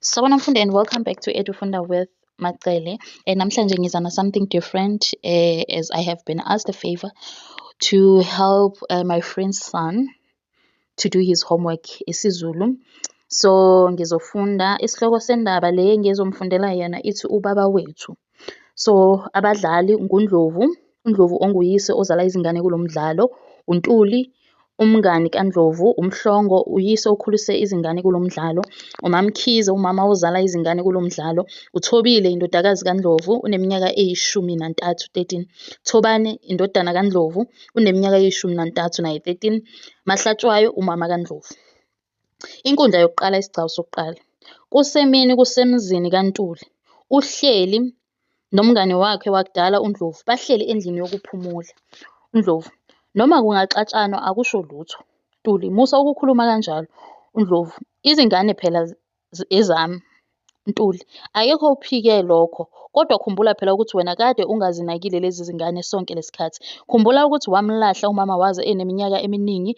Sawubona mfundi and welcome back to Edufunda with Macele. Namhlanje ngiza na something different as I have been asked a favor to help my friend's son to do his homework isiZulu. So ngizofunda isihloko sendaba le ngizomfundela yena ithi ubaba wethu. So abadlali nguNdlovu, uNdlovu onguyise ozala izingane kulo mdlalo, uNtuli umngani kaNdlovu, uMhlongo uyise okhulise izingane kulo mdlalo, uMamkhize umama ozala izingane kulo mdlalo, uThobile indodakazi kaNdlovu uneminyaka eyi-13, 13. Thobane indodana kaNdlovu uneminyaka eyi-13 naye 13. Mahlatshwayo umama kaNdlovu. Inkundla yokuqala, isigcawu sokuqala. Kusemini kusemzini kaNtuli, uhleli nomngane wakhe wakudala uNdlovu bahleli endlini yokuphumula. uNdlovu, noma kungaxatshanwa akusho lutho. Ntuli, musa ukukhuluma kanjalo. uNdlovu, izingane phela ezami. Ntuli, akekho uphike lokho, kodwa khumbula phela ukuthi wena kade ungazinakile lezi zingane sonke lesikhathi. Khumbula ukuthi wamlahla umama waze eminyakeni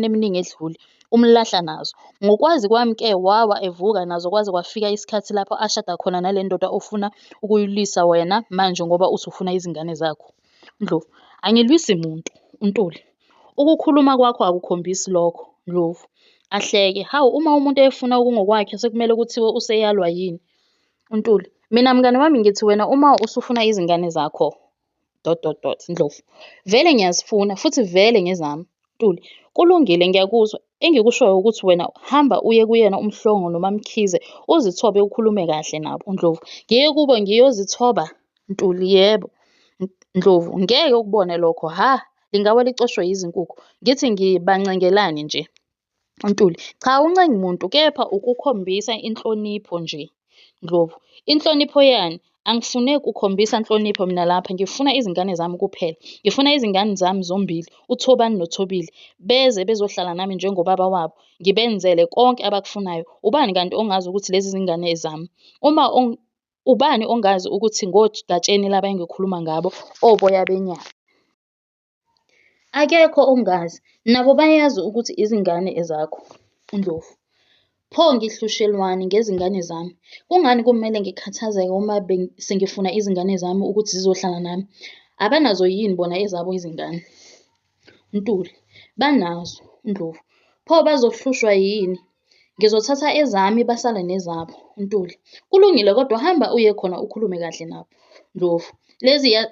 eminingi edlule. Umlahla nazo. Ngokwazi kwami-ke wawa evuka nazo kwaze kwafika isikhathi lapho ashada khona nale ndoda ofuna ukuyilwisa wena manje ngoba usufuna izingane zakho. Ndlovu, angilwisi muntu. uNtuli, ukukhuluma kwakho akukhombisi lokho. Ndlovu, ahleke. Hawu, uma umuntu efuna okungokwakhe sekumele kuthiwe useyalwa yini? uNtuli, mina mngani wami ngithi wena uma usufuna izingane zakho ... Ndlovu, vele ngiyazifuna futhi vele ngezami. Ntuli, kulungile ngiyakuzwa. Engikushoyo ukuthi wena hamba uye kuyena uMhlongo noMamkhize uzithobe ukhulume kahle nabo. uNdlovu, ngiye kubo ngiyozithoba? Ntuli, yebo. Ndlovu, ngeke ukubone lokho. Ha, lingawa licoshwe yizinkukhu. Ngithi ngibancengelani nje. uNtuli, cha uncengi muntu, kepha ukukhombisa inhlonipho nje. Ndlovu, inhlonipho yani? Angifuneki ukukhombisa inhlonipho mina lapha. Ngifuna izingane zami kuphela. Ngifuna izingane zami zombili, uThobani noThobile, beze bezohlala nami njengobaba wabo. Ngibenzele konke abakufunayo. Ubani kanti ongazi ukuthi lezi zingane ezami? Ubani ongazi ukuthi ngogatsheni laba engikhuluma ngabo, oboya benyama? Akekho ongazi. Nabo bayazi ukuthi izingane ezakho. uNdlovu, pho ngihlushelwani ngezingane zami? Kungani kumele ngikhathazeke uma sengifuna izingane zami ukuthi zizohlala nami? Abanazo yini bona ezabo izingane? Ntuli, banazo. Ndlovu, pho bazohlushwa yini? Ngizothatha ezami basale nezabo. Ntuli, kulungile kodwa hamba uye khona ukhulume kahle nabo. Ndlovu,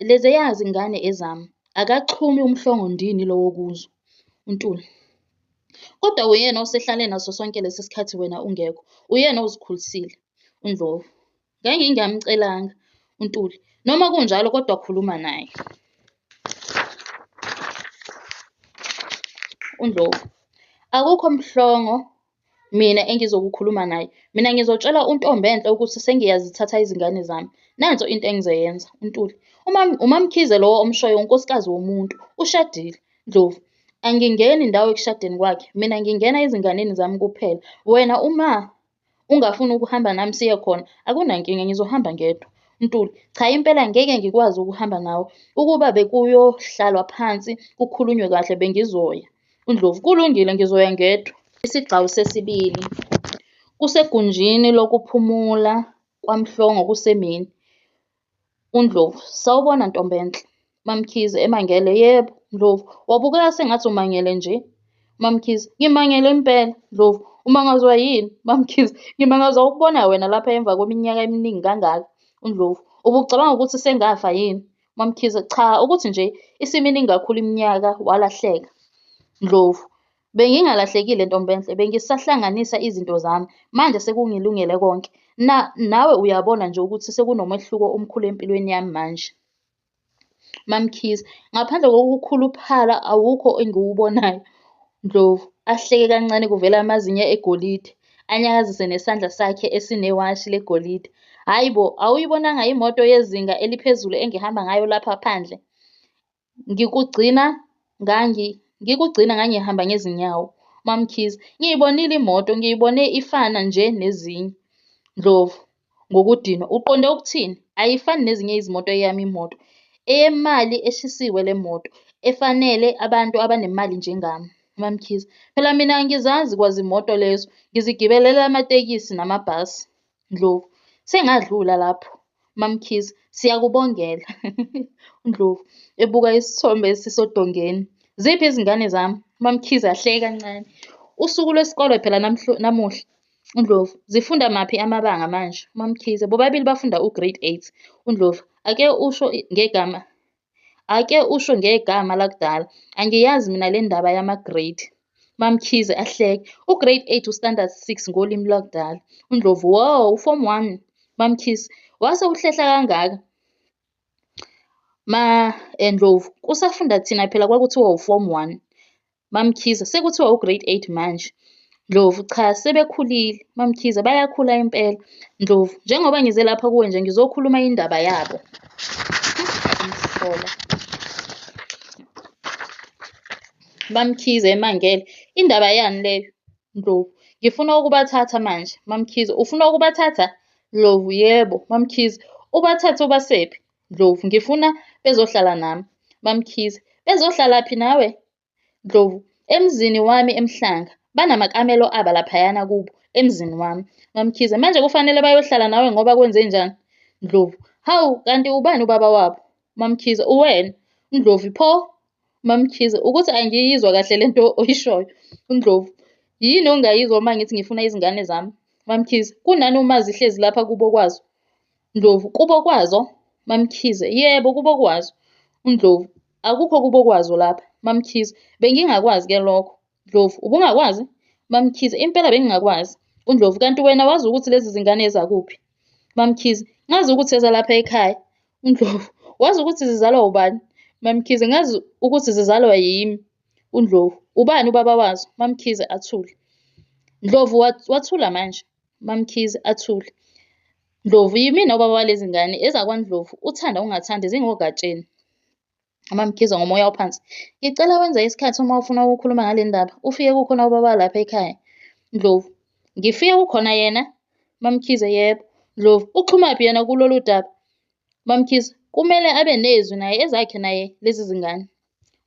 leziya zingane ezami. Akaxhumi uMhlongo ndini lowo kuzo. Ntuli, kodwa uyena osehlale naso sonke lesi sikhathi wena ungekho. Uyena ozikhulisile. uNdlovu, ngangingamcelanga. uNtuli, noma kunjalo kodwa khuluma naye. uNdlovu, akukho Mhlongo mina engizokukhuluma naye. Mina ngizotshela uNtombenhle ukuthi sengiyazithatha izingane zami. Nanso into engizoyenza. uNtuli, uMamkhize lowo omshoyo unkosikazi womuntu, ushadile. Ndlovu, angingeni indawo ekushadeni kwakhe. Mina ngingena ezinganeni zami kuphela. Wena uma ungafuni ukuhamba nami siye khona, akunankinga ngizohamba ngedwa. Ntuli, cha impela ngeke ngikwazi ukuhamba nawe. Ukuba bekuyohlalwa phansi kukhulunywe kahle bengizoya. uNdlovu, kulungile ngizoya ngedwa. Isigcawu sesibili. Kusegunjini lokuphumula kwaMhlongo kusemini. uNdlovu, sawubona Ntombenhle. Mamkhize, emangele, yebo. Ndlovu, wabukeka sengathi umangele nje. Mamkhize, ngimangele impela. Ndlovu, umangazwa yini? Mamkhize, ngimangazwa ukubona wena lapha emva kweminyaka eminingi kangaka. uNdlovu, ubucabanga ukuthi sengafa yini? Mamkhize, cha, ukuthi nje isiminingi kakhulu iminyaka walahleka. Ndlovu, bengingalahlekile Ntombenhle, bengisahlanganisa izinto zami. Manje sekungilungele konke. Nawe uyabona nje ukuthi sekunomehluko omkhulu empilweni yami manje. Mamkhize, ngaphandle kokukhuluphala awukho engiwubonayo. Ndlovu, ahleke kancane kuvela amazinyo egolide, anyakazise nesandla sakhe esinewashi legolide. Hhayi bo, awuyibonanga imoto yezinga eliphezulu engihamba ngayo lapha phandle? Ngikugcina ngangihamba ngezinyawo. Mamkhize, ngiyibonile imoto, ngiyibone ifana nje nezinye. Ndlovu, ngokudinwa, uqonde ukuthini? Ayifani nezinye izimoto eyami imoto. Eyemali eshisiwe le moto, efanele abantu abanemali njengami. Mamkhize, phela mina angizazi kwazi imoto lezo, ngizigibelela amatekisi namabhasi. Ndlovu, sengadlula lapho. Mamkhize, siyakubongela. uNdlovu, ebuka isithombe esisodongeni. Ziphi izingane zami? Mamkhize ahleka kancane. Usuku lwesikole phela namuhla. uNdlovu, zifunda maphi amabanga manje? Mamkhize, bobabili bafunda u-grade 8. uNdlovu, ake usho ngegama lakudala. Angiyazi mina le ndaba yama-grade. Mamkhize ahleke. U-grade 8 u-standard 6 ngolimi lwakudala. uNdlovu, wo, u-form 1. Mamkhize, wase uhlehla kangaka. Ndlovu, kusafunda thina phela kwakuthiwa u-form 1. Mamkhize, sekuthiwa u-grade 8 manje. Ndlovu, cha, sebekhulile. Mamkhize, bayakhula impela. Ndlovu, njengoba ngize lapha kuwe nje ngizokhuluma indaba yabo. Umhlola. Mamkhize emangele, indaba yani leyo? Ndlovu, ngifuna ukubathatha manje. Mamkhize, ufuna ukubathatha? Ndlovu, yebo. Mamkhize, ubathathe ubasephi? Ndlovu, ngifuna bezohlala nami. Mamkhize, bezohlalaphi nawe? Ndlovu, emzini wami eMhlanga. Banamakamelo abo laphayana kubo, emzini wami. Mamkhize, manje kufanele bayohlala nawe ngoba kwenze njani? Ndlovu, hawu, kanti ubani ubaba wabo? Mamkhize, uwena. uNdlovu, pho? Mamkhize, ukuthi angiyizwa kahle lento oyishoyo. uNdlovu, yini ongayizwa uma ngithi ngifuna izingane zami? Mamkhize, kunani uma zihlezi lapha kubo kwazo? Ndlovu, kubo kwazo? Mamkhize, yebo, kubo kwazo. uNdlovu, akukho kubo kwazo lapha. Mamkhize, bengingakwazi-ke lokho. Ndlovu, ubungakwazi? Mamkhize, impela bengingakwazi. uNdlovu, kanti wena wazi ukuthi lezi zingane ezakuphi? Mamkhize, ngazi ukuthi ezalapha ekhaya. uNdlovu, wazi ukuthi zizalwa ubani? Mamkhize, ngazi ukuthi zizalwa yimi. uNdlovu, ubani ubaba wazo? Mamkhize, athule. Ndlovu, wathula manje. Mamkhize, athule. Ndlovu, yimina ubaba walezi ngane, ezakwaNdlovu, uthanda ungathandi zingogatsheni. Mamkhize ngomoya ophansi. Ngicela wenze isikhathi uma ufuna ukukhuluma ngale ndaba. Ufike kukhona ubaba lapha ekhaya. Ndlovu, ngifike kukhona yena? Mamkhize, yebo. Ndlovu, uxhumaphi yena kulolu daba? Mamkhize, kumele abe nezwi naye ezakhe naye lezi zingane.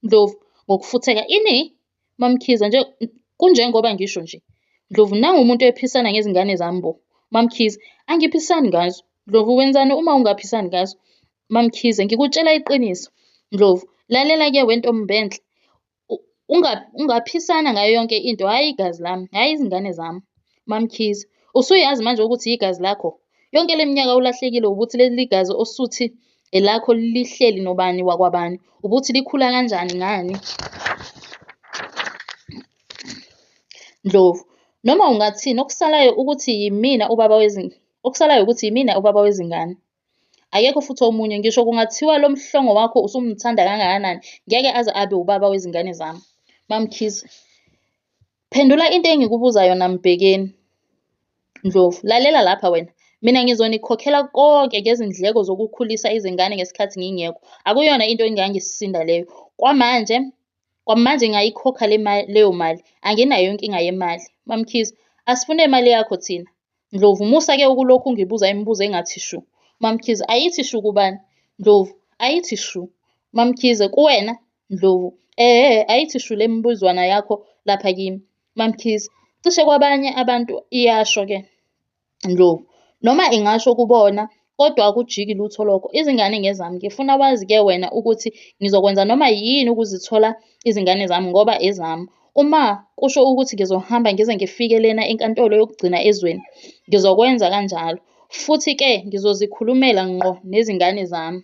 Ndlovu, ngokufutheka, ini? Mamkhize, kunjengoba ngisho nje. Ndlovu, nangu umuntu ephisana ngezingane zami bo. Mamkhize, angiphisani ngazo. Ndlovu, wenzani uma ungaphisani ngazo? Mamkhize, ngikutshela iqiniso. Ndlovu, lalela-ke wentombenhle. Ungaphisana ngayo yonke into, hhayi igazi lami, hhayi izingane zami. Mamkhize, usuyazi manje ukuthi igazi lakho? Yonke le minyaka ulahlekile ubuthi leli gazi osuthi elakho lihleli nobani wakwabani, ubuthi likhula kanjani ngani? Ndlovu, noma ungathini okusalayo ukuthi yimina ubaba wezingane. Akekho futhi omunye, ngisho kungathiwa lo mhlongo wakho usumthanda kangakanani, ngeke aze abe ubaba wezingane zami. Mamkhize, phendula into engikubuza yona Mbhekeni. Ndlovu, lalela lapha wena. Mina ngizonikhokhela konke ngezindleko zokukhulisa izingane ngesikhathi ngingekho. Akuyona into engangisinda leyo. Kwamanje ngayikhokha leyo mali. Anginayo inkinga yemali. Mamkhize, asifune imali yakho thina. Ndlovu, musa-ke ukulokhu ungibuza imibuzo engathi shu. Mamkhize, ayithi shu kubani? Ndlovu, ayithi shu. Mamkhize, kuwena? Ndlovu, ayithi shu le mbuzwana yakho lapha kimi. Mamkhize, cishe kwabanye abantu iyasho-ke. Ndlovu, noma ingasho kubona, kodwa akujiki lutho lokho. Izingane ngezami. Ngifuna wazi-ke wena ukuthi ngizokwenza noma yini ukuzithola izingane zami ngoba ezami. Uma kusho ukuthi ngizohamba ngize ngifike lena enkantolo yokugcina ezweni, ngizokwenza kanjalo. Futhi-ke ngizozikhulumela ngqo nezingane zami.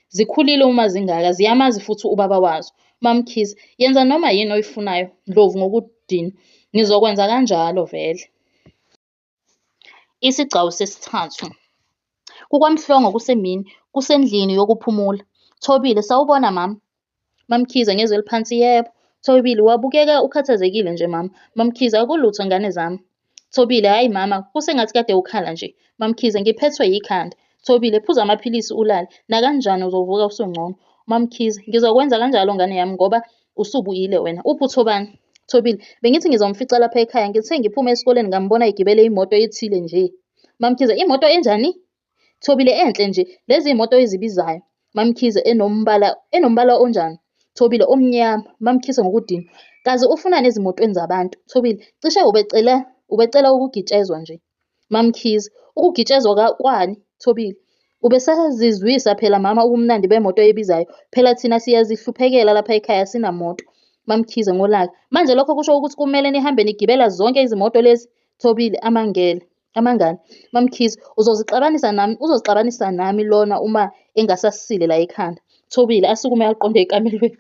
Zikhulile uma zingaka, ziyamazi futhi ubaba wazo. Mamkhize, yenza noma yini oyifunayo. Ndlovu, ngokudina. Ngizokwenza kanjalo vele. Isigcawu sesithathu. KukaMhlongo kusemini, kusendlini yokuphumula. Thobile, sawubona mama. Mamkhize, ngezwe eliphansi, yebo. Thobile, wabukeka ukhathazekile nje mama. Mamkhize, akulutho ngane zami. Thobile, hhayi mama, kusengathi kade ukhala nje. Mamkhize, ngiphethwe yikhanda. Thobile, phuza amaphilisi ulale. Nakanjani uzovuka usungcono? Mamkhize, ngizokwenza kanjalo ngane yami ngoba usubuyile wena. Uphutho bani? Thobile, bengithi ngizomfica lapha ekhaya. Ngithe ngiphume esikoleni ngambona egibele imoto ethile nje. Mamkhize, imoto enjani? Thobile, enhle nje. Lezi imoto ezibizayo. Mamkhize, enombala onjani? Thobile omnyama, mamkhisa ngokudinwa. Kaze ufunani ezimotweni zabantu? Thobile, cishe ubecela ukugitshezwa nje. Mamkhize, ukugitshezwa kwani? Thobile, ubesazizwisa phela mama ubumnandi bemoto ebizayo. Phela thina siyazihluphekela lapha ekhaya sinamoto. Mamkhize ngolaka, manje lokho kusho ukuthi kumele nihambe nigibela zonke izimoto lezi? Thobile, amangani. Mamkhize, uzozixabanisa nami lona uma engasasile la ekhanda. Thobile, asukume aqonde ekamelweni.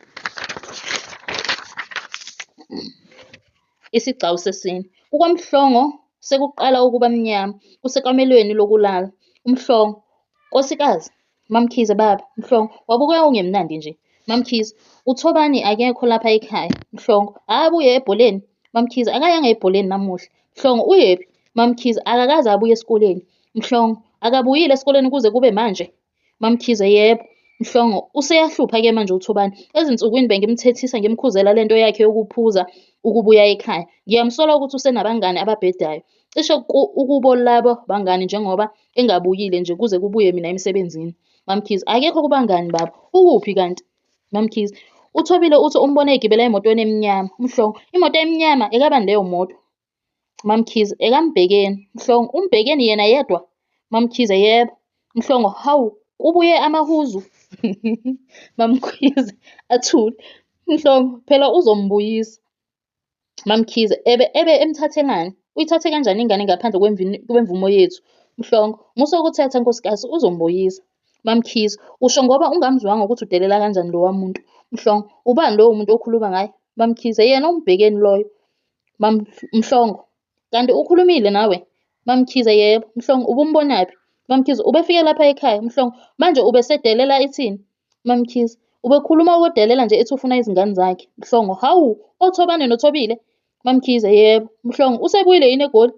Isigcawu sesine. KukaMhlongo sekuqala ukuba mnyama. Kusekamelweni lokulala. uMhlongo, nkosikazi. Mamkhize, baba. Mhlongo, wabukeka ungemnandi nje. Mamkhize, uThobani akekho lapha ekhaya. Mhlongo, abuye ebholeni. Mamkhize, akayanga ebholeni namuhla. Mhlongo, uyephi? Mamkhize, akakaze abuye esikoleni. Mhlongo, akabuyile esikoleni kuze kube manje. Mamkhize, yebo. Mhlongo, useyahlupha-ke manje uThobani. Ezinsukwini bengimthethisa ngimkhuzela lento yakhe yokuphuza ukubuya ekhaya. Ngiyamsola ukuthi usenabangani ababhedayo. Cishe ukubo labo bangani njengoba engabuyile nje kuze kubuye mina emsebenzini. Mamkhize, akekho kubangani baba. Ukuphi kanti? Mamkhize, uThobile uthi umbone egibela emotweni emnyama. Mhlongo, imoto emnyama ekabani leyo moto? Mamkhize, ekaMbhekeni. Mhlongo, uMbhekeni yena yedwa? Mamkhize, yebo. Mhlongo, hawu, kubuye amahuzu. Mamkhize, athule. Mhlongo, phela uzombuyisa. Mamkhize, ebe emthathelani? Uyithathe kanjani ingane ngaphandle kwemvumo yethu? Mhlongo, musa ukuthetha nkosikazi, uzombuyisa. Mamkhize, usho ngoba ungamzwanga ukuthi udelela kanjani lowa muntu. Mhlongo, ubani lowo muntu okhuluma ngaye? Mamkhize, yena uMbhekeni loyo. Mhlongo, kanti ukhulumile nawe? Mamkhize, yebo. Mhlongo, ubumbonaphi? Mamkhize, ubefike lapha ekhaya. Mhlongo, manje ubesedelela ithini? Mamkhize, ubekhuluma ukudelela nje ethi ufuna izingane zakhe. Mhlongo, hawu, oThobani noThobile? Mamkhize, yebo. Mhlongo, usebuyile yini eGoli?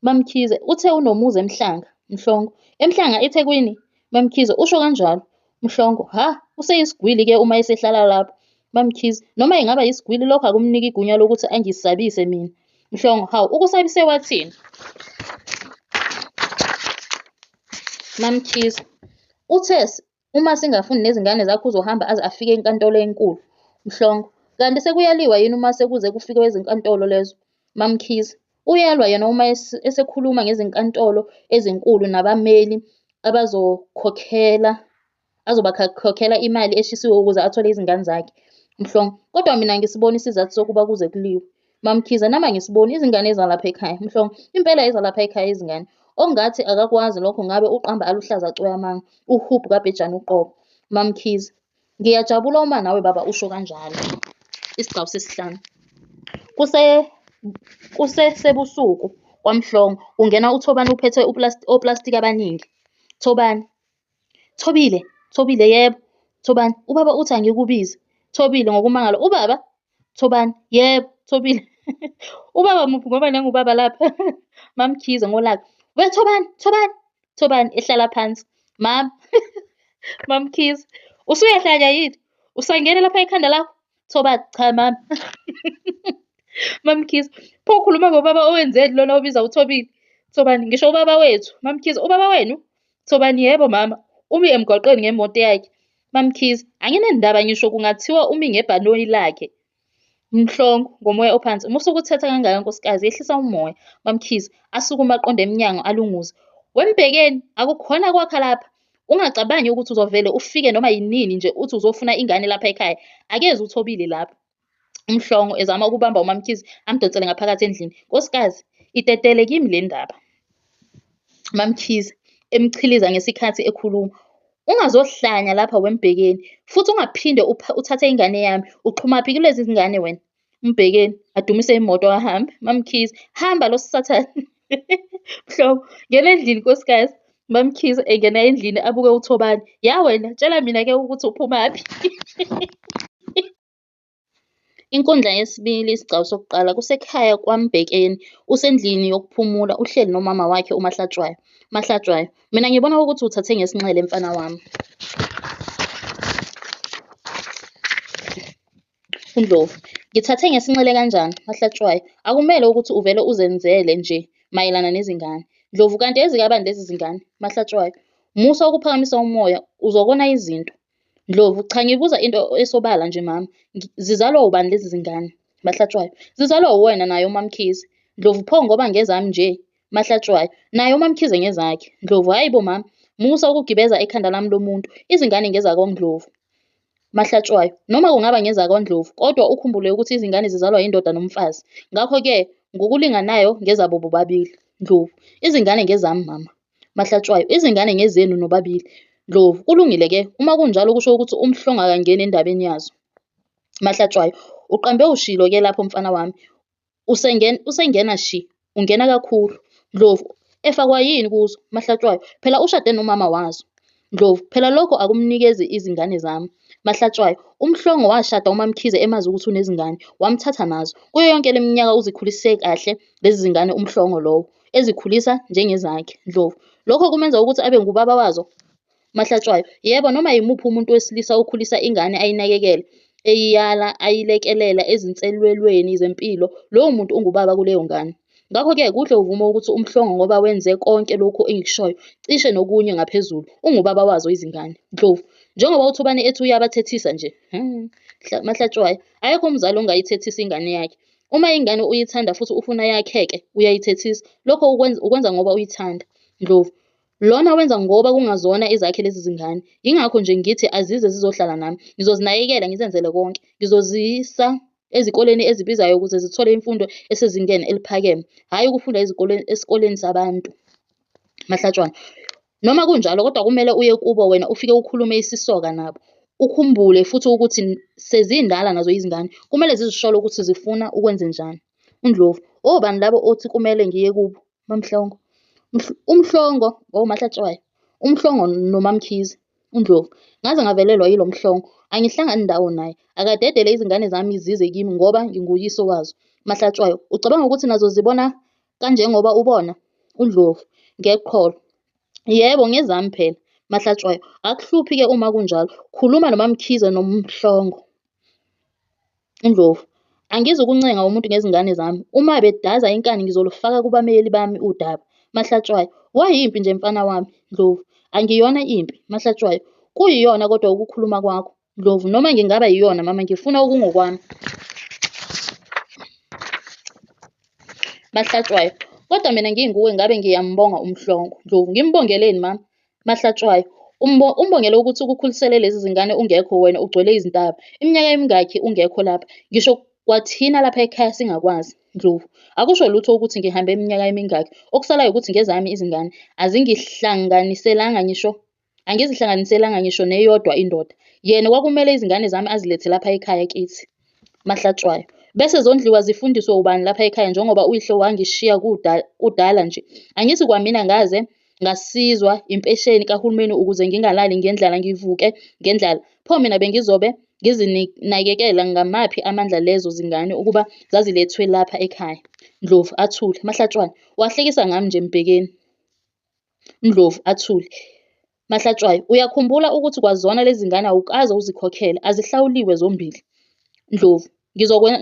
Mamkhize, uthe unomuzi eMhlanga. Mhlongo, eMhlanga eThekwini? Mamkhize, usho kanjalo. Mhlongo, ha, useyisigwili-ke uma esehlala lapho. Mamkhize, noma ingaba yisigwili lokho akumniki igunya lokuthi angisabise mina. Mhlongo, hawu, ukusabise wathini? Mamkhize, uthe uma singafuni nezingane zakho uzohamba aze afike enkantolo enkulu. Mhlongo, kanti sekuyaliwa yini uma sekuze kufike ezinkantolo lezo? Mamkhize, uyalwa yena uma esekhuluma ngezinkantolo ezinkulu nabameli azobakhokhela imali eshisiwe ukuze athole izingane zakhe. Mhlongo, kodwa mina ngisibona isizathu sokuba kuze kuliwe. Mamkhize, nama ngisiboni izingane ezalapha ekhaya. Mhlongo, impela ezalapha ekhaya izingane. Ongathi akakwazi lokho ngabe uqamba aluhlaza cweyamanga, uHubhu kaBhejane uqobo. Mamkhize, ngiyajabula uma nawe baba usho kanjalo. Isigcawu sesihlanu. Kusesebusuku kwaMhlongo, kungena uThobani uphethe oplastiki abaningi. Thobani, Thobile, yebo. Thobani, ubaba uthi angikubize. Thobile ngokumangala, ubaba? Thobani, yebo. Thobile, ubaba muphi ngoba nangubaba lapha? Mamkhize ngolaka, Thobani. Thobani, ehlala phansi. Mama. Mamkhize, usuyahlanya yini? Usangena lapha ekhanda lakho? Thobani, cha mama. Mamkhize, pho ukhuluma ngobaba owenzeni lona obiza uThobile? Thobani, ngisho ubaba wethu. Mamkhize, ubaba wenu? Thobani, yebo mama. Umi emgwaqweni ngemoto yakhe. Mamkhize, anginandaba ngisho kungathiwa umi ngebhanoyi lakhe. Mhlongo, ngomoya ophansi, musa ukuthetha kangaka nkosikazi, yehlisa umoya. Mamkhize, asukume aqonde emnyango alunguze. WeMbhekeni, akukhona kwakha lapha. Ungacabangi ukuthi uzovele ufike noma yinini nje uthi uzofuna ingane lapha ekhaya. Akeze uThobile lapha. Mhlongo ezama ukubamba uMamkhize amdonsele ngaphakathi endlini. Nkosikazi, itetele kimi le ndaba. Mamkhize, emchiliza ngesikhathi ekhuluma. Ungazohlanya lapha WeMbhekeni, futhi ungaphinde uthathe ingane yami. Uxhumaphi kulezi zingane wena? uMbhekeni, adumise imoto ahambe. Mamkhize, hamba lo sathane. Mhlongo, ngena endlini nkosikazi. Mamkhize engena endlini abuke uThobani. Ya wena, tshela mina-ke ukuthi uphumaphi. Inkundla yesibili, isigcawu sokuqala. Kusekhaya kwaMbhekeni, usendlini yokuphumula, uhleli nomama wakhe uMahlatshwayo. Mahlatshwayo, mina ngibona ukuthi uthathe ngesinxele mfana wami. uNdlovu, ngithathe ngesinxele kanjani? Mahlatshwayo, akumele ukuthi uvele uzenzele nje mayelana nezingane. Ndlovu, kanti ezikabani lezi zingane? Mahlatshwayo, musa ukuphakamisa umoya, uzokona izinto. Ndlovu, cha ngibuza into esobala nje mama. Zizalwa ubani lezi zingane? Mahlatshwayo, zizalwa uwena naye uMamkhize. Ndlovu, pho ngoba ngezami nje? Mahlatshwayo, naye uMamkhize ngezakhe. Ndlovu, hhayi bo mama, musa ukugibeza ekhanda lami lomuntu. Izingane ngezakwaNdlovu. Mahlatshwayo, noma kungaba ngezakwaNdlovu, kodwa ukhumbule ukuthi izingane zizalwa yindoda nomfazi. Ngakho-ke, ngokulinganayo ngezabo bobabili. Ndlovu, izingane ngezami mama. Mahlatshwayo, izingane ngezenu nobabili. Ndlovu, kulungile-ke, uma kunjalo kusho ukuthi uMhlongo akangeni endabeni yazo. Mahlatshwayo, uqambe ushilo-ke lapho mfana wami. Usengena shi, ungena kakhulu. Ndlovu, efakwa yini kuzo? Mahlatshwayo, phela ushade nomama wazo. Ndlovu, phela lokho akumnikezi izingane zami. Mahlatshwayo, uMhlongo washada uMamkhize emazi ukuthi unezingane, wamthatha nazo. Kuyo yonke le minyaka uzikhulise kahle lezi zingane uMhlongo lowo, ezikhulisa njengezakhe. Ndlovu, lokho kumenza ukuthi abe ngubaba wazo. Mahlatshwayo, yebo, noma yimuphi umuntu wesilisa okhulisa ingane ayinakekele, eyiyala, ayilekelela ezinselwelweni zempilo, lowo muntu ungubaba kuleyo ngane. Ngakho-ke kuhle uvume ukuthi uMhlongo ngoba wenze konke lokhu engikushoyo, cishe nokunye ngaphezulu, ungubaba wazo izingane. Ndlovu, njengoba uThubani ethi uyabathethisa nje. Mahlatshwayo, akekho umzali ongayithethisa ingane yakhe. Uma ingane uyithanda futhi ufuna yakheke, uyayithethisa. Lokho ukwenza ngoba uyithanda. Ndlovu, lona wenza ngoba kungazona ezakhe lezi zingane. Yingakho nje ngithi azize zizohlala nami. Ngizozinakekela ngizenzele konke. Ngizozisa ezikoleni ezibizayo ukuze zithole imfundo esezingeni eliphakeme, hhayi ukufunda esikoleni sabantu. Mahlatshwana, noma kunjalo kodwa kumele uye kubo wena ufike ukhulume isisoka nabo. Ukhumbule futhi ukuthi sezindala nazo izingane. Kumele zizishole ukuthi zifuna ukwenzenjani. uNdlovu, obani labo othi kumele ngiye kubo? MaMhlongo. uMhlongo, Mahlatshwayo. uMhlongo noMamkhize. uNdlovu, ngaze ngavelelwa yilo Mhlongo. Angihlangani ndawo naye. Akadedele izingane zami zize kimi ngoba nginguyise wazo. Mahlatshwayo, ucabanga ukuthi nazo zibona kanjengoba ubona? uNdlovu, ngeqholo. Yebo, ngezami phela. Mahlatshwayo, akuhluphi-ke uma kunjalo. Khuluma noMamkhize noMhlongo. uNdlovu, angizukuncenga umuntu ngezingane zami. Uma bedaza inkani ngizolufaka kubameli bami udaba. Mahlatshwayo, wayimpi nje mfana wami. Ndlovu, angiyona impi. Mahlatshwayo, kuyiyona kodwa ukukhuluma kwakho. Ndlovu, noma ngingaba yiyona mama, ngifuna okungokwami. Mahlatshwayo, kodwa mina nginguwe ngabe ngiyambonga uMhlongo. Ndlovu, ngimbongeleni mama? Mahlatshwayo, umbongele ukuthi ukukhulisele lezi zingane ungekho wena ugcwele izintaba. Iminyaka emingakhi ungekho lapha? Ngisho kwathina lapha ekhaya singakwazi. Ndlovu, akusho lutho ukuthi ngihambe iminyaka emingakhi. Okusalayo ukuthi ngezami izingane angizihlanganiselanga ngisho neyodwa indoda. Yena kwakumele izingane zami azilethe lapha ekhaya kithi. Mahlatshwayo, bese zondliwa zifundiswe ubani lapha ekhaya njengoba uyihlo wangishiya kudala nje. Angithi kwamina ngaze ngasizwa impesheni kahulumeni ukuze ngingalali ngendlala ngivuke ngendlala. Pho mina bengizobe ngizinakekela ngamaphi amandla lezo zingane ukuba zazilethwe lapha ekhaya? Ndlovu, athule. Mahlatshwane, wahlekisa ngami nje Mbhekeni. Ndlovu, athule. Mahlatshwayo, uyakhumbula ukuthi kwazona lezi zingane awukaze uzikhokhele, azihlawuliwe zombili. Ndlovu,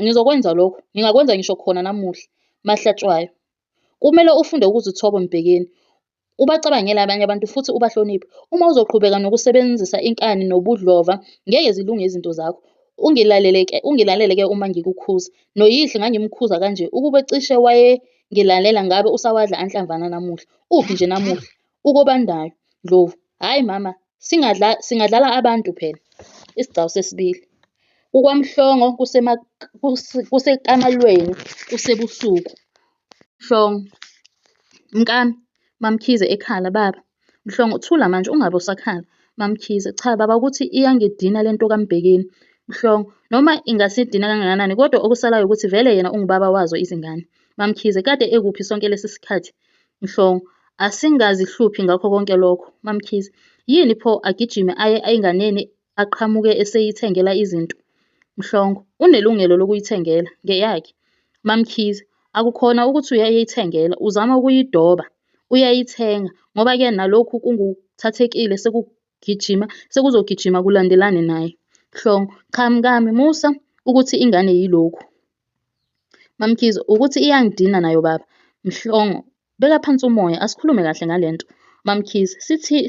ngizokwenza lokho, ngingakwenza ngisho khona namuhla. Mahlatshwayo, kumele ufunde ukuzithoba Mbhekeni. Ubacabangele abanye abantu futhi ubahloniphe. Uma uzoqhubeka nokusebenzisa inkani nobudlova, ngeke zilunge izinto zakho. Ungilalele-ke uma ngikukhuza. Noyihlo ngangimkhuza kanje, ukube cishe wayengilalela ngabe usawadla anhlamvana namuhla. Uphi nje namuhla? Ukobandayo. Ndlovu, hhayi mama, singadlala abantu phela. Isigcawu sesibili. KukwaMhlongo kusekamalweni kusebusuku. Mhlongo, mkami. Mamkhize, ekhala baba. Mhlongo, thula manje ungabe usakhala. Mamkhize, cha baba, ukuthi iyangidina lento kaMbhekeni. Mhlongo, noma ingasidina kangakanani kodwa okusalayo ukuthi vele yena ungubaba wazo izingane. Mamkhize, kade ekuphi sonke lesi sikhathi? Mhlongo, asingazihluphi ngakho konke lokho. Mamkhize, yini pho agijime aye enganeni aqhamuke eseyithengela izinto? Mhlongo, unelungelo lokuyithengela ngeyakhe. Mamkhize, akukhona ukuthi uyayithengela, uzama ukuyidoba. Uyayithenga ngoba-ke nalokhu kunguthathekile sekuzogijima kulandelane naye. Mhlongo, cha mkami, musa ukuthi ingane yilokhu. Mamkhize, ukuthi iyangidina nayo baba. Mhlongo, beka phansi umoya, asikhulume kahle ngale nto. Mamkhize,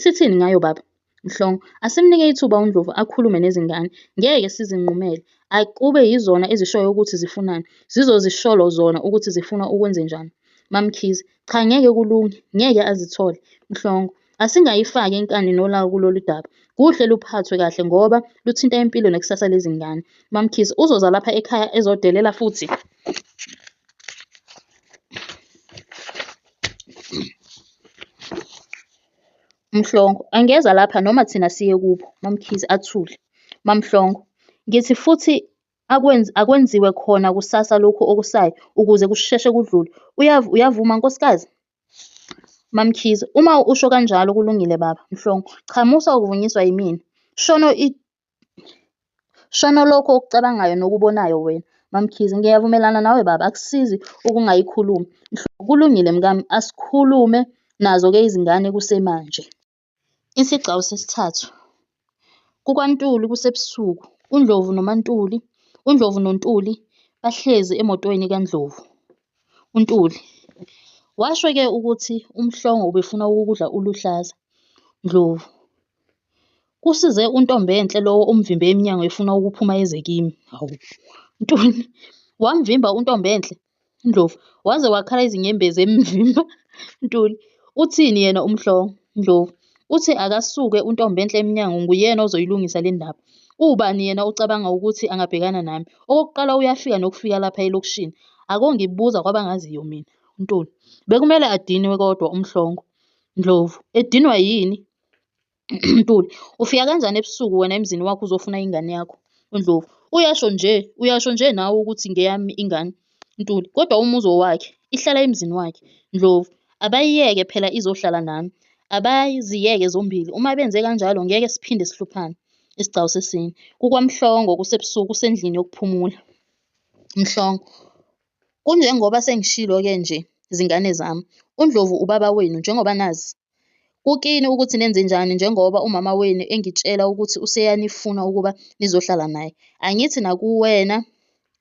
sithini ngayo baba? Mhlongo, asimnike ithuba uNdlovu akhulume nezingane. Ngeke sizinqumele. Akube yizona ezishoyo ukuthi zifunani. Zizozisholo zona ukuthi zifuna ukwenzenjani. MaMkhize, cha ngeke kulunge. Ngeke azithole. Mhlongo, asingayifaki inkani nolawu kulolu daba. Kuhle luphathwe kahle ngoba luthinta impilo nekusasa lezingane. MaMkhize, uzoza lapha ekhaya ezodelela futhi. Mhlongo, angeza lapha noma thina siye kubo. MaMkhize, athule. MaMhlongo, ngithi futhi akwenziwe khona kusasa lokhu okusayo ukuze kusheshe kudlule. Uyavuma nkosikazi? MaMkhize, uma usho kanjalo kulungile baba. Mhlongo, cha musa ukuvunyiswa yimina. Shono lokho okucabangayo nokubonayo wena. MaMkhize, ngiyavumelana nawe baba, akusizi ukungayikhulumi. Mhlongo, kulungile mkami, asikhulume nazo-ke izingane kusemanje. Isigcawu sesithathu. KukwaNtuli kusebusuku. UNdlovu noNtuli bahlezi emotweni kaNdlovu. uNtuli, washo-ke ukuthi uMhlongo ubefuna ukudla uluhlaza. Ndlovu, kusize untombenhle lowo umvimbe emnyango efuna ukuphuma eze kimi. Hawu. Ntuli, wamvimba untombenhle. Ndlovu, waze wakhala izinyembezi emvimba. Ntuli, uthini yena uMhlongo? Ndlovu, uthi akasuke untombenhle emnyango nguyena ozoyilungisa le ndaba. Ubani yena ucabanga ukuthi angabhekana nami? Okokuqala uyafika nokufika lapha elokishini. Akongibuza kwabangaziyo mina. Ntuli, bekumele adinwe kodwa uMhlongo. Ndlovu, edinwa yini? Ntuli, ufika kanjani ebusuku wena emzini wakho uzofuna ingane yakho? uNdlovu, uyasho nje nawe ukuthi ngeyami ingane. Ntuli, kodwa umuzi wakhe, ihlala emzini wakhe. Ndlovu, abayiyeke phela izohlala nami. Abaziyeke zombili. Uma benze kanjalo ngeke siphinde sihluphane. Isigcawu sesine. KukwaMhlongo kusebusuku usendlini yokuphumula. Mhlongo, kunjengoba sengishilo-ke nje, zingane zami. uNdlovu ubaba wenu njengoba nazi. Kukini ukuthi nenze njani njengoba umama wenu engitshela ukuthi useyanifuna ukuba nizohlala naye. Angithi nakuwena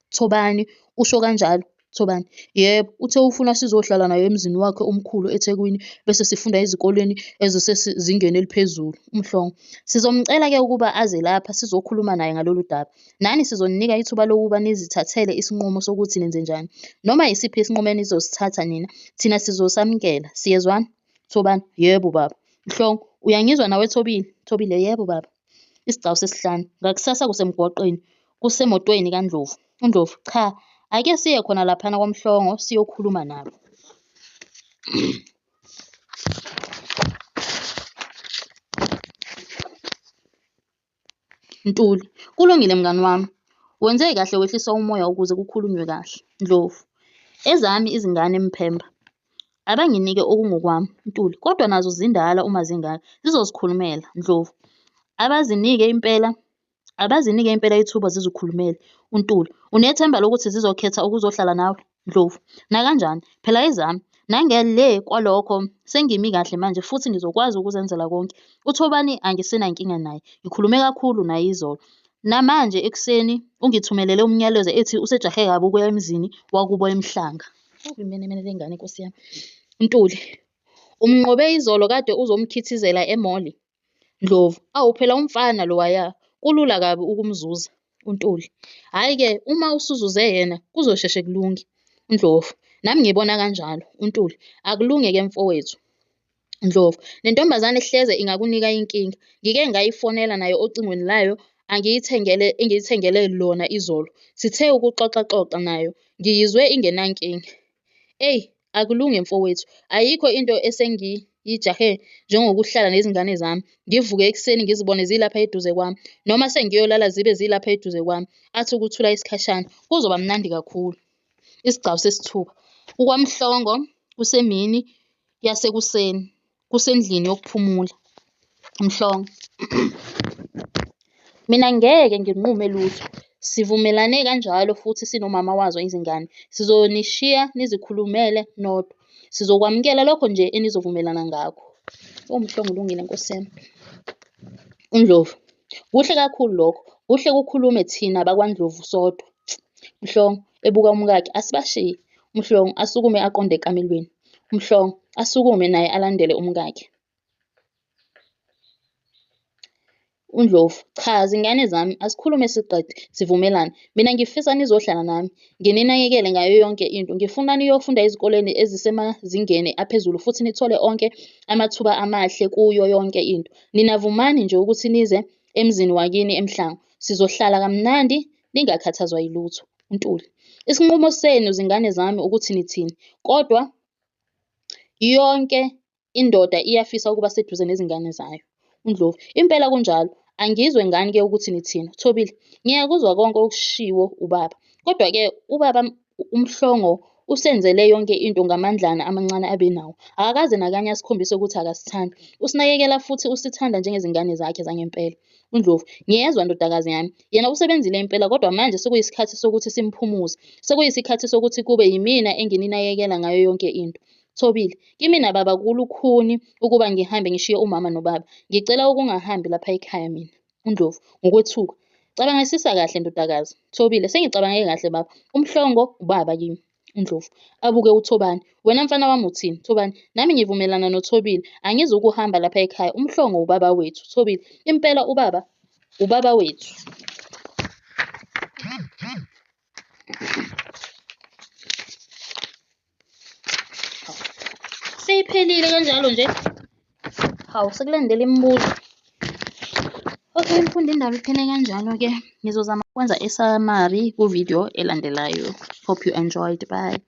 Thobani usho kanjalo? Thobani, yebo, uthe ufuna sizohlala naye emzini wakhe omkhulu eThekwini bese sifunda ezikoleni ezisezingeni eliphezulu. uMhlongo, sizomcela-ke ukuba aze lapha sizokhuluma naye ngalolu daba. Nani sizoninika ithuba lokuba nizithathele isinqumo sokuthi nenze njani. Noma yisiphi isinqumo enizosithatha nina, thina sizosamukela. Siyezwana? Thobani, yebo baba. Mhlongo, uyangizwa nawe Thobile? Thobile, yebo baba. Isigcawu sesihlanu. Ngakusasa kusemgwaqeni, kusemotweni kaNdlovu. uNdlovu, cha, ake siye khona laphana kwaMhlongo siyokhuluma nabo. Ntuli, kulungile mngani wami. Wenze kahle wehlisa umoya ukuze kukhulunywe kahle. Ndlovu, ezami izingane Mphemba. Abanginike okungokwami. Ntuli, kodwa nazo zindala uma zingaka. Zizozikhulumela. Ndlovu, abazinike impela ithuba zizikhulumele. uNtuli, unethemba lokuthi zizokhetha ukuzohlala nawe? Ndlovu, nakanjani? Phela ezami. Nangele kwalokho sengimi kahle manje futhi ngizokwazi ukuzenzela konke. UThobani angisenankinga naye. Ngikhulume kakhulu naye izolo. Namanje ekuseni ungithumelele umyalezo ethi usejahe kabi ukuya emzini wakubo eMhlanga. Imenemene lengane Nkosi yami. Ntuli, umnqobe izolo kade uzomkhithizela emoli. Ndlovu, awu phela umfana lowaya. Kulula kabi ukumzuza. uNtuli, hhayi-ke uma usuzuze yena kuzosheshe kulunge. uNdlovu, nami ngibona kanjalo. uNtuli, akulunge-ke mfowethu. Ndlovu, le ntombazane hleze ingakunika inkinga. Ngike ngayifonela nayo ocingweni layo engiyithengele lona izolo. Sithe ukuxoxaxoxa nayo. Ngiyizwe ingenankinga. Eyi, akulunge mfowethu. Ayikho into esengiyijahe njengokuhlala nezingane zami. Ngivuke ekuseni ngizibone zilapha eduze kwami. Noma sengiyolala zibe zilapha eduze kwami. Athi ukuthula isikhashana. Kuzoba mnandi kakhulu. Isigcawu sesithupha. KukwaMhlongo kusemini yasekuseni. Kusendlini yokuphumula. Mhlongo, mina ngeke nginqume lutho. Sivumelane kanjalo futhi sinomama wazo izingane. Sizonishiya nizikhulumele nodwa. Sizokwamukela lokho nje enizovumelana ngakho. Mhlongo ulungile Nkosi yami. uNdlovu, kuhle kakhulu lokho. Kuhle kukhulume thina bakwaNdlovu sodwa. Mhlongo, ebuka umkakhe, asibashiye. uMhlongo, asukume aqonde ekamelweni. uMhlongo, asukume naye alandele umkakhe. uNdlovu, cha zingane zami, asikhulume siqede, sivumelane. Mina ngifisa nizohlala nami, ngininakekele ngayo yonke into. Ngifuna niyofunda ezikoleni ezisemazingeni aphezulu futhi nithole onke amathuba amahle kuyo yonke into. Nina vumani nje ukuthi nize emzini wakini eMhlangu. Sizohlala kamnandi, ningakhathazwa yilutho. uNtuli, isinqumo senu zingane zami ukuthi nithini, kodwa yonke indoda iyafisa ukuba seduze nezingane zayo. uNdlovu, impela kunjalo. Angizwe ngani-ke ukuthi nithini. Thobile, ngiyakuzwa konke okushiwo ubaba. Kodwa-ke ubaba uMhlongo usenzele yonke into ngamandlana amancane abenawo. Akakaze nakanye asikhombise ukuthi akasithandi. Usinakekela futhi usithanda njengezingane zakhe zangempela. uNdlovu, ngiyezwa ndodakazi yami. Yena usebenzile impela kodwa manje sekuyisikhathi sokuthi simphumuze. Sekuyisikhathi sokuthi kube yimina engininakekela ngayo yonke into. Thobile, kimina baba kulukhuni ukuba ngihambe ngishiye umama nobaba. Ngicela ukungahambi lapha ekhaya mina. uNdlovu, ngokwethuka. Cabangisisa kahle ndodakazi. Thobile, sengicabange kahle baba. uMhlongo ubaba kimi. uNdlovu, abuke uThobani. Wena mfana wami uthini? Thobani, nami ngivumelana noThobile. Angizukuhamba lapha ekhaya. uMhlongo ubaba wethu. Thobile, impela ubaba wethu. Seyiphelile kanjalo nje. Hawu, sekulandela imibuzo. Okay, mfundi, indaba iphele kanjalo-ke. Ngizozama ukwenza isamari ku-video elandelayo. Hope you enjoyed. Bye.